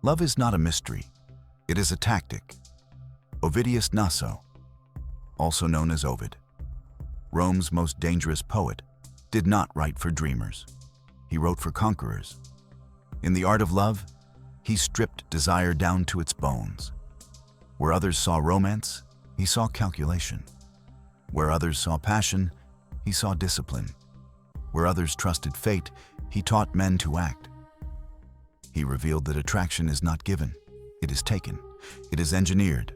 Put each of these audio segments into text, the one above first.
Love is not a mystery. It is a tactic. Ovidius Naso, also known as Ovid, Rome's most dangerous poet, did not write for dreamers. He wrote for conquerors. In the art of love, he stripped desire down to its bones. Where others saw romance, he saw calculation. Where others saw passion, he saw discipline. Where others trusted fate, he taught men to act. He revealed that attraction is not given, it is taken, it is engineered,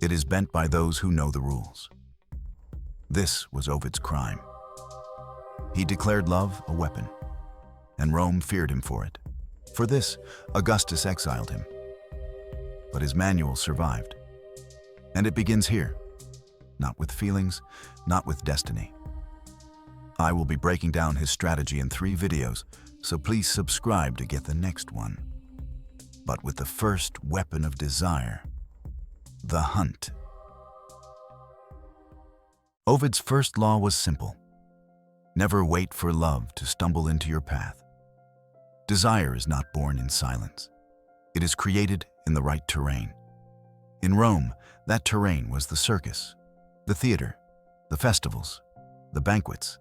it is bent by those who know the rules. This was Ovid's crime. He declared love a weapon, and Rome feared him for it. For this, Augustus exiled him. But his manual survived. And it begins here, not with feelings, not with destiny. I will be breaking down his strategy in 3 videos, so please subscribe to get the next one. But with the first weapon of desire, the hunt. Ovid's first law was simple. Never wait for love to stumble into your path. Desire is not born in silence. It is created in the right terrain. In Rome, that terrain was the circus, the theater, the festivals, the banquets.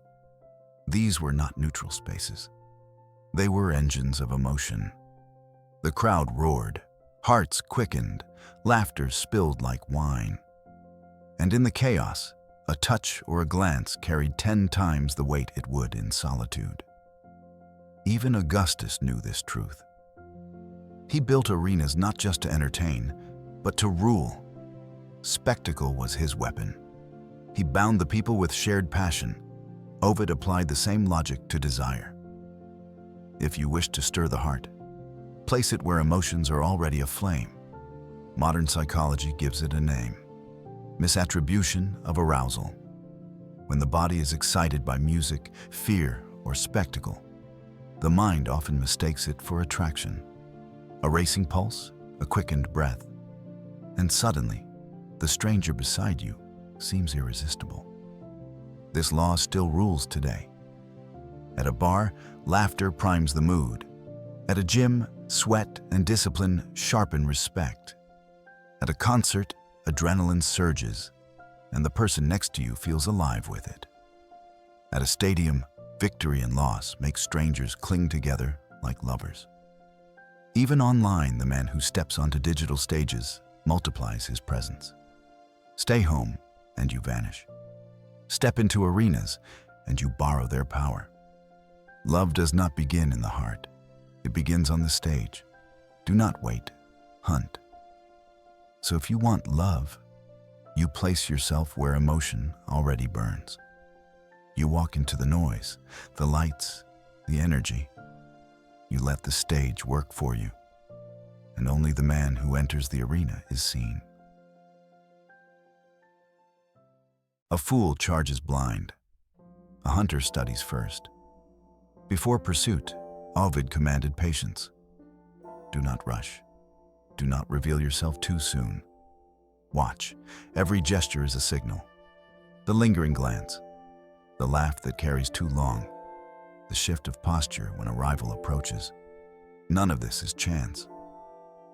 These were not neutral spaces. They were engines of emotion. The crowd roared, hearts quickened, laughter spilled like wine. And in the chaos, a touch or a glance carried 10 times the weight it would in solitude. Even Augustus knew this truth. He built arenas not just to entertain, but to rule. Spectacle was his weapon. He bound the people with shared passion. Ovid applied the same logic to desire. If you wish to stir the heart, place it where emotions are already aflame. Modern psychology gives it a name: misattribution of arousal. When the body is excited by music, fear, or spectacle, the mind often mistakes it for attraction. A racing pulse, a quickened breath, and suddenly, the stranger beside you seems irresistible. This law still rules today. At a bar, laughter primes the mood. At a gym, sweat and discipline sharpen respect. At a concert, adrenaline surges, and the person next to you feels alive with it. At a stadium, victory and loss make strangers cling together like lovers. Even online, the man who steps onto digital stages multiplies his presence. Stay home, and you vanish. Step into arenas, and you borrow their power. Love does not begin in the heart. It begins on the stage. Do not wait. Hunt. So if you want love, you place yourself where emotion already burns. You walk into the noise, the lights, the energy. You let the stage work for you, and only the man who enters the arena is seen. A fool charges blind. A hunter studies first. Before pursuit, Ovid commanded patience. Do not rush. Do not reveal yourself too soon. Watch. Every gesture is a signal. The lingering glance, the laugh that carries too long, the shift of posture when a rival approaches. None of this is chance.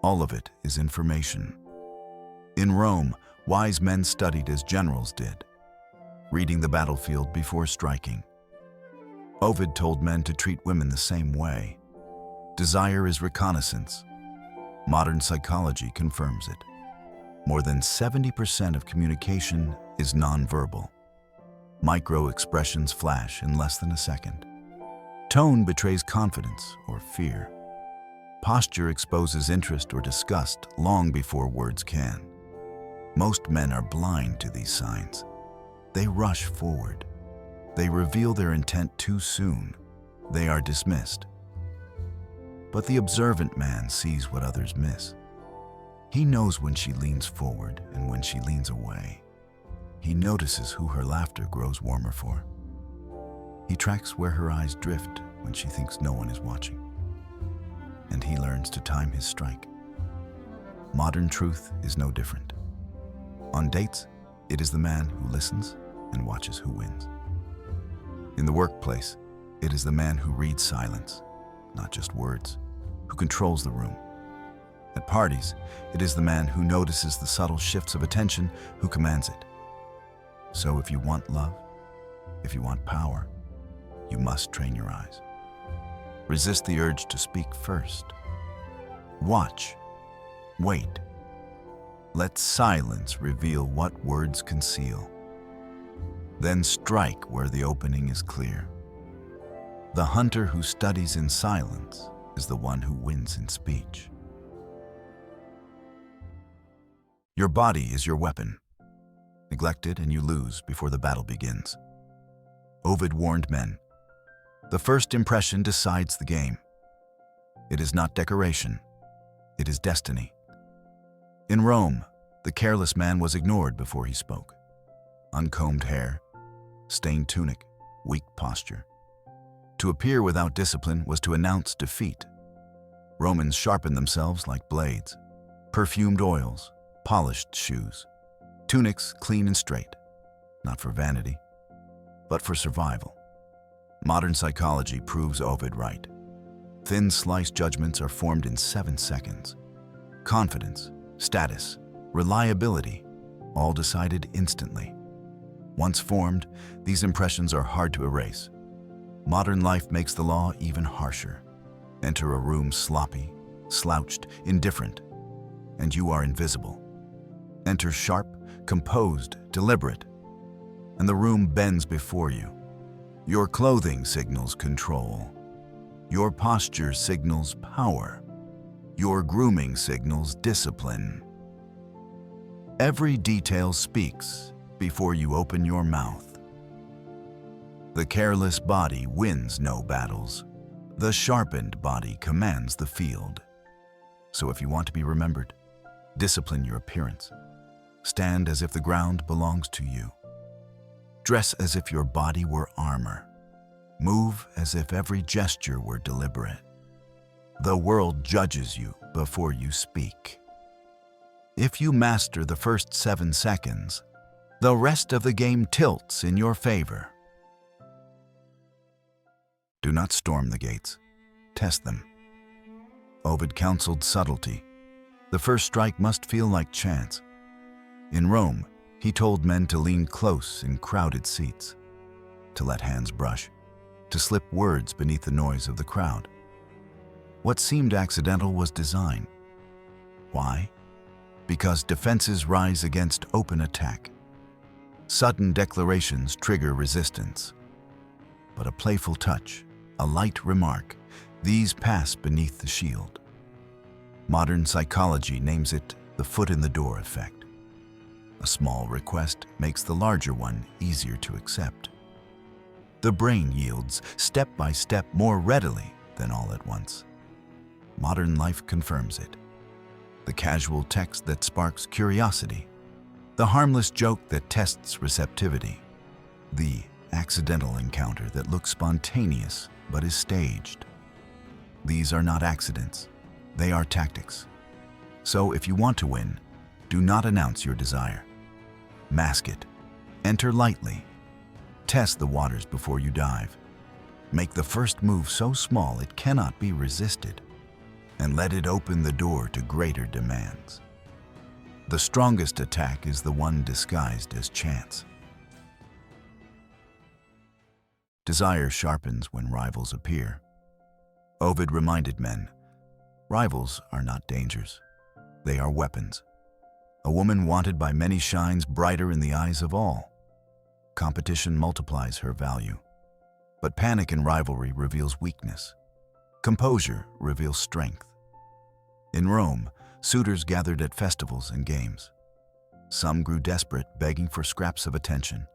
All of it is information. In Rome, wise men studied as generals did, reading the battlefield before striking. Ovid told men to treat women the same way. Desire is reconnaissance. Modern psychology confirms it. More than 70% of communication is nonverbal. Micro-expressions flash in less than a second. Tone betrays confidence or fear. Posture exposes interest or disgust long before words can. Most men are blind to these signs. They rush forward. They reveal their intent too soon. They are dismissed. But the observant man sees what others miss. He knows when she leans forward and when she leans away. He notices who her laughter grows warmer for. He tracks where her eyes drift when she thinks no one is watching. And he learns to time his strike. Modern truth is no different. On dates, it is the man who listens and watches who wins. In the workplace, it is the man who reads silence, not just words, who controls the room. parties, it is the man who notices the subtle shifts of attention who commands it. So if you want love, if you want power, you must train your eyes. Resist the urge to speak first. Watch. Wait. Let silence reveal what words conceal. Then strike where the opening is clear. The hunter who studies in silence is the one who wins in speech. Your body is your weapon. Neglect it and you lose before the battle begins. Ovid warned men, the first impression decides the game. It is not decoration, it is destiny. In Rome, the careless man was ignored before he spoke. Uncombed hair, stained tunic, weak posture. To appear without discipline was to announce defeat. Romans sharpened themselves like blades, perfumed oils, polished shoes, tunics clean and straight, not for vanity, but for survival. Modern psychology proves Ovid right. Thin sliced judgments are formed in 7 seconds. Confidence, status, reliability, all decided instantly. Once formed, these impressions are hard to erase. Modern life makes the law even harsher. Enter a room sloppy, slouched, indifferent, and you are invisible. Enter sharp, composed, deliberate, and the room bends before you. Your clothing signals control. Your posture signals power. Your grooming signals discipline. Every detail speaks before you open your mouth. The careless body wins no battles. The sharpened body commands the field. So if you want to be remembered, discipline your appearance. Stand as if the ground belongs to you. Dress as if your body were armor. Move as if every gesture were deliberate. The world judges you before you speak. If you master the first 7 seconds, the rest of the game tilts in your favor. Do not storm the gates. Test them. Ovid counseled subtlety. The first strike must feel like chance. In Rome, he told men to lean close in crowded seats, to let hands brush, to slip words beneath the noise of the crowd. What seemed accidental was design. Why? Because defenses rise against open attack. Sudden declarations trigger resistance. But a playful touch, a light remark, these pass beneath the shield. Modern psychology names it the foot-in-the-door effect. A small request makes the larger one easier to accept. The brain yields step by step more readily than all at once. Modern life confirms it. The casual text that sparks curiosity. The harmless joke that tests receptivity. The accidental encounter that looks spontaneous but is staged. These are not accidents, they are tactics. So if you want to win, do not announce your desire. Mask it. Enter lightly. Test the waters before you dive. Make the first move so small it cannot be resisted, and let it open the door to greater demands. The strongest attack is the one disguised as chance. Desire sharpens when rivals appear. Ovid reminded men, rivals are not dangers, they are weapons. A woman wanted by many shines brighter in the eyes of all. Competition multiplies her value. But panic in rivalry reveals weakness. Composure reveals strength. In Rome, suitors gathered at festivals and games. Some grew desperate, begging for scraps of attention.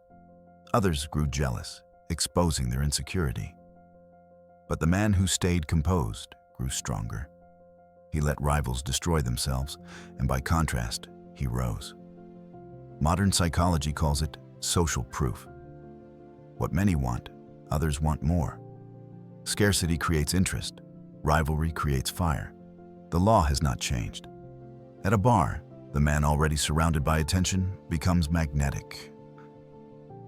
Others grew jealous, exposing their insecurity. But the man who stayed composed grew stronger. He let rivals destroy themselves, and by contrast, he rose. Modern psychology calls it social proof. What many want, others want more. Scarcity creates interest. Rivalry creates fire. The law has not changed. At a bar, the man already surrounded by attention becomes magnetic.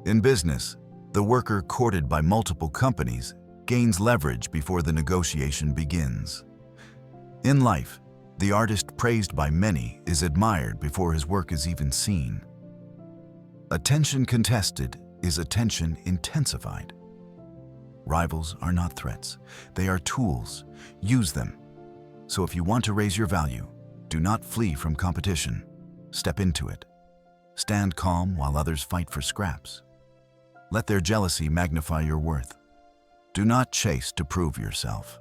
In business, the worker courted by multiple companies gains leverage before the negotiation begins. In life, The artist praised by many is admired before his work is even seen. Attention contested is attention intensified. Rivals are not threats. They are tools. Use them. So if you want to raise your value, do not flee from competition. Step into it. Stand calm while others fight for scraps. Let their jealousy magnify your worth. Do not chase to prove yourself.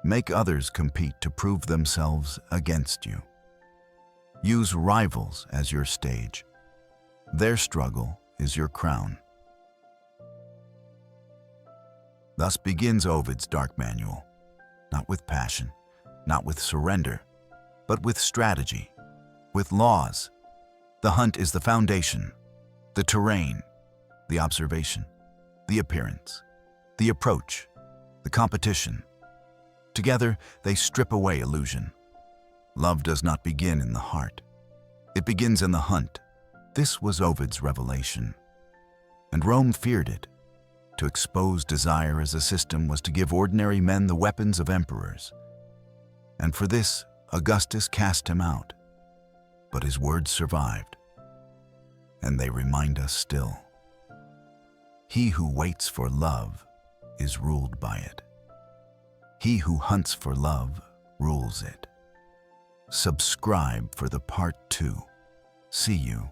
Make others compete to prove themselves against you. Use rivals as your stage. Their struggle is your crown. Thus begins Ovid's dark manual, not with passion, not with surrender, but with strategy, with laws. The hunt is the foundation, the terrain, the observation, the appearance, the approach, the competition. Together, they strip away illusion. Love does not begin in the heart. It begins in the hunt. This was Ovid's revelation. And Rome feared it. To expose desire as a system was to give ordinary men the weapons of emperors. And for this, Augustus cast him out. But his words survived. And they remind us still. He who waits for love is ruled by it. He who hunts for love rules it. Subscribe for the part 2. See you.